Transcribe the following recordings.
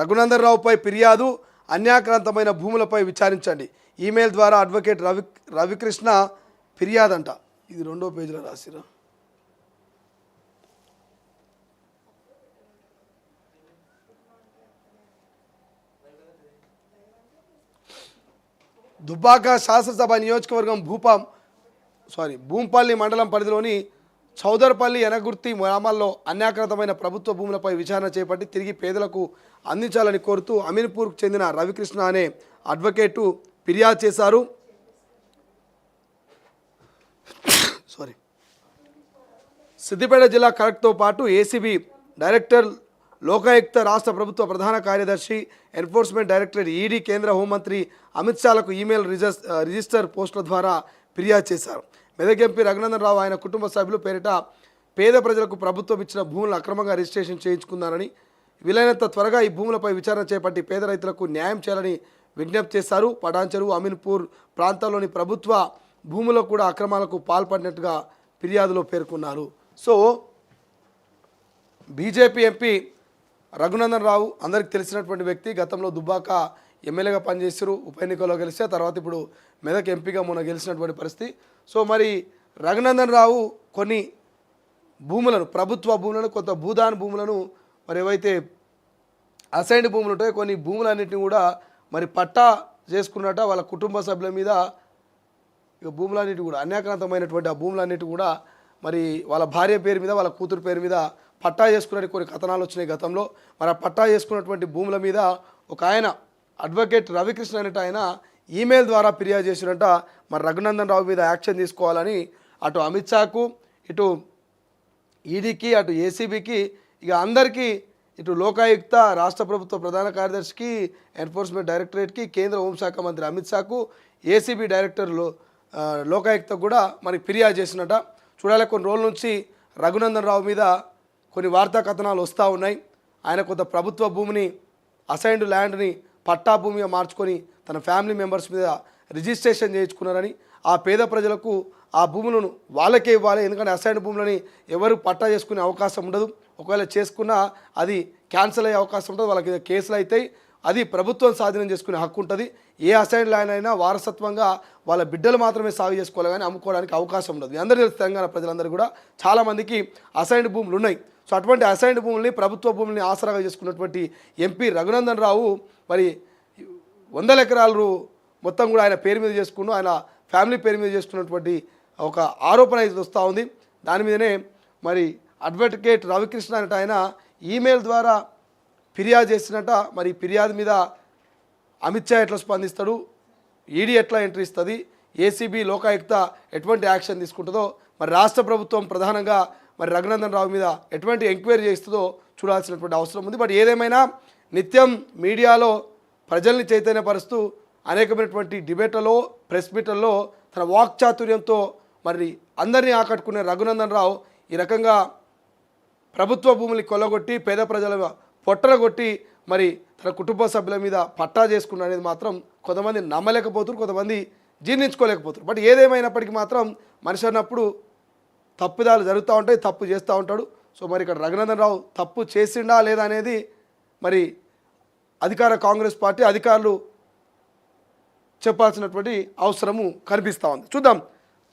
రఘునందన్ రావుపై ఫిర్యాదు, అన్యాక్రాంతమైన భూములపై విచారించండి. ఈమెయిల్ ద్వారా అడ్వకేట్ రవికృష్ణ ఫిర్యాదంట. ఇది 2వ పేజీలో రాసిరా. దుబ్బాక శాసనసభ నియోజకవర్గం భూంపల్లి మండలం పరిధిలోని చౌదర్పల్లి ఎనగుర్తి గ్రామాల్లో అన్యాక్రాంతమైన ప్రభుత్వ భూములపై విచారణ చేపట్టి తిరిగి పేదలకు అందించాలని కోరుతూ అమీన్పూర్కు చెందిన రవికృష్ణ అనే అడ్వకేటు ఫిర్యాదు చేశారు. సిద్దిపేట జిల్లా కలెక్టర్తో పాటు ఏసీబీ డైరెక్టర్, లోకాయుక్త, రాష్ట్ర ప్రభుత్వ ప్రధాన కార్యదర్శి, ఎన్ఫోర్స్మెంట్ డైరెక్టరేట్, ఈడీ, కేంద్ర హోంమంత్రి అమిత్ షాలకు ఈమెయిల్ రిజిస్టర్ పోస్టుల ద్వారా ఫిర్యాదు చేశారు. మెదక్ ఎంపీ రఘునందన్ రావు ఆయన కుటుంబ సభ్యులు పేరిట పేద ప్రజలకు ప్రభుత్వం ఇచ్చిన భూములను అక్రమంగా రిజిస్ట్రేషన్ చేయించుకున్నారని, వీలైనంత త్వరగా ఈ భూములపై విచారణ చేపట్టి పేద రైతులకు న్యాయం చేయాలని విజ్ఞప్తి చేశారు. పటాన్చెరు, అమీన్పూర్ ప్రాంతాల్లోని ప్రభుత్వ భూములకు కూడా అక్రమాలకు పాల్పడినట్టుగా ఫిర్యాదులో పేర్కొన్నారు. So BJP MP Raghunandan Rao అందరికి తెలిసినటువంటి వ్యక్తి. గతంలో దుబ్బాక ఎమ్మెల్యేగా పనిచేశారు, ఉప ఎన్నికల్లో గెలిస్తే తర్వాత ఇప్పుడు మెదక్ ఎంపీగా మొన్న గెలిచినటువంటి పరిస్థితి. సో మరి రఘునందన్ రావు కొన్ని భూములను, ప్రభుత్వ భూములను, కొంత భూదాన్ భూములను, మరి ఏవైతే అసైన్డ్ భూములు ఉంటాయో కొన్ని భూములన్నింటినీ కూడా మరి పట్టా చేసుకున్నట వాళ్ళ కుటుంబ సభ్యుల మీద. ఇక భూములన్నిటి కూడా అన్యాక్రాంతమైనటువంటి ఆ భూములన్నిటి కూడా మరి వాళ్ళ భార్య పేరు మీద, వాళ్ళ కూతురు పేరు మీద పట్టా చేసుకునే కొన్ని కథనాలు వచ్చినాయి గతంలో. మరి ఆ పట్టా చేసుకున్నటువంటి భూముల మీద ఒక ఆయన అడ్వకేట్ రవికృష్ణ అనేట ఆయన ఈమెయిల్ ద్వారా ఫిర్యాదు చేసినట్ట. మరి రఘునందన్ రావు మీద యాక్షన్ తీసుకోవాలని అటు అమిత్ షాకు, ఇటు ఈడీకి, అటు ఏసీబీకి, ఇక అందరికీ, ఇటు లోకాయుక్త, రాష్ట్ర ప్రభుత్వ ప్రధాన కార్యదర్శికి, ఎన్ఫోర్స్మెంట్ డైరెక్టరేట్కి, కేంద్ర హోంశాఖ మంత్రి అమిత్ షాకు, ఏసీబీ డైరెక్టర్ లోకాయుక్త కూడా మనకి ఫిర్యాదు చేసినట్ట. చూడాలి, కొన్ని రోజుల నుంచి రఘునందన్ రావు మీద కొన్ని వార్తా కథనాలు వస్తూ ఉన్నాయి. ఆయన కొంత ప్రభుత్వ భూమిని, అసైన్డ్ ల్యాండ్ని పట్టా భూమిగా మార్చుకొని తన ఫ్యామిలీ మెంబర్స్ మీద రిజిస్ట్రేషన్ చేయించుకున్నారని, ఆ పేద ప్రజలకు ఆ భూములను వాళ్ళకే ఇవ్వాలి, ఎందుకంటే అసైన్డ్ భూములని ఎవరు పట్టా చేసుకునే అవకాశం ఉండదు. ఒకవేళ చేసుకున్నా అది క్యాన్సిల్ అయ్యే అవకాశం ఉంటుంది, వాళ్ళకి కేసులు అవుతాయి. అది ప్రభుత్వం స్వాధీనం చేసుకునే హక్కు ఉంటుంది. ఏ అసైన్డ్ ల్యాండ్ అయినా వారసత్వంగా వాళ్ళ బిడ్డలు మాత్రమే సాగు చేసుకోవాలి, కానీ అమ్ముకోవడానికి అవకాశం ఉండదు. అందరూ తెలుసు, తెలంగాణ ప్రజలందరూ కూడా చాలామందికి అసైన్డ్ భూములు ఉన్నాయి. సో అటువంటి అసైన్డ్ భూముల్ని, ప్రభుత్వ భూముల్ని ఆసరాగా చేసుకున్నటువంటి ఎంపీ రఘునందన్ రావు మరి 100 ఎకరాలు మొత్తం కూడా ఆయన పేరు మీద చేసుకున్న, ఆయన ఫ్యామిలీ పేరు మీద చేసుకున్నటువంటి ఒక ఆరోపణ అయితే వస్తూ ఉంది. దాని మీదనే మరి అడ్వకేట్ రవికృష్ణ అంటే ఆయన ఈమెయిల్ ద్వారా ఫిర్యాదు చేసినట్ట. మరి ఫిర్యాదు మీద అమిత్ షా ఎట్లా స్పందిస్తాడు, ఈడీ ఎట్లా ఎంట్రీ ఇస్తుంది, ఏసీబీ, లోకాయుక్త ఎటువంటి యాక్షన్ తీసుకుంటుందో, మరి రాష్ట్ర ప్రభుత్వం ప్రధానంగా మరి రఘునందన్ రావు మీద ఎటువంటి ఎంక్వైరీ చేస్తుందో చూడాల్సినటువంటి అవసరం ఉంది. బట్ ఏదేమైనా నిత్యం మీడియాలో ప్రజల్ని చైతన్యపరుస్తూ అనేకమైనటువంటి డిబేట్లలో, ప్రెస్ మీట్లలో తన వాక్చాతుర్యంతో మరి అందరినీ ఆకట్టుకునే రఘునందన్ రావు ఈ రకంగా ప్రభుత్వ భూములు కొల్లగొట్టి పేద ప్రజల పొట్టలు కొట్టి మరి తన కుటుంబ సభ్యుల మీద పట్టా చేసుకున్న అనేది మాత్రం కొంతమంది నమ్మలేకపోతున్నారు, కొంతమంది జీర్ణించుకోలేకపోతున్నారు. బట్ ఏదేమైనప్పటికీ మాత్రం మనిషి అన్నప్పుడు తప్పుదాలు జరుగుతూ ఉంటాయి, తప్పు చేస్తూ ఉంటాడు. సో మరి ఇక్కడ రఘునందన్ రావు తప్పు చేసిండా లేదా అనేది మరి అధికార కాంగ్రెస్ పార్టీ అధికారులు చెప్పాల్సినటువంటి అవసరము కనిపిస్తూ ఉంది. చూద్దాం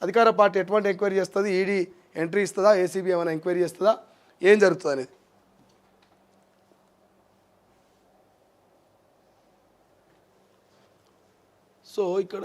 అధికార పార్టీ ఎటువంటి ఎంక్వైరీ చేస్తుంది, ఈడీ ఎంట్రీ ఇస్తుందా, ఏసీబీ ఏమైనా ఎంక్వైరీ చేస్తుందా, ఏం జరుగుతుంది అనేది. సో ఇక్కడ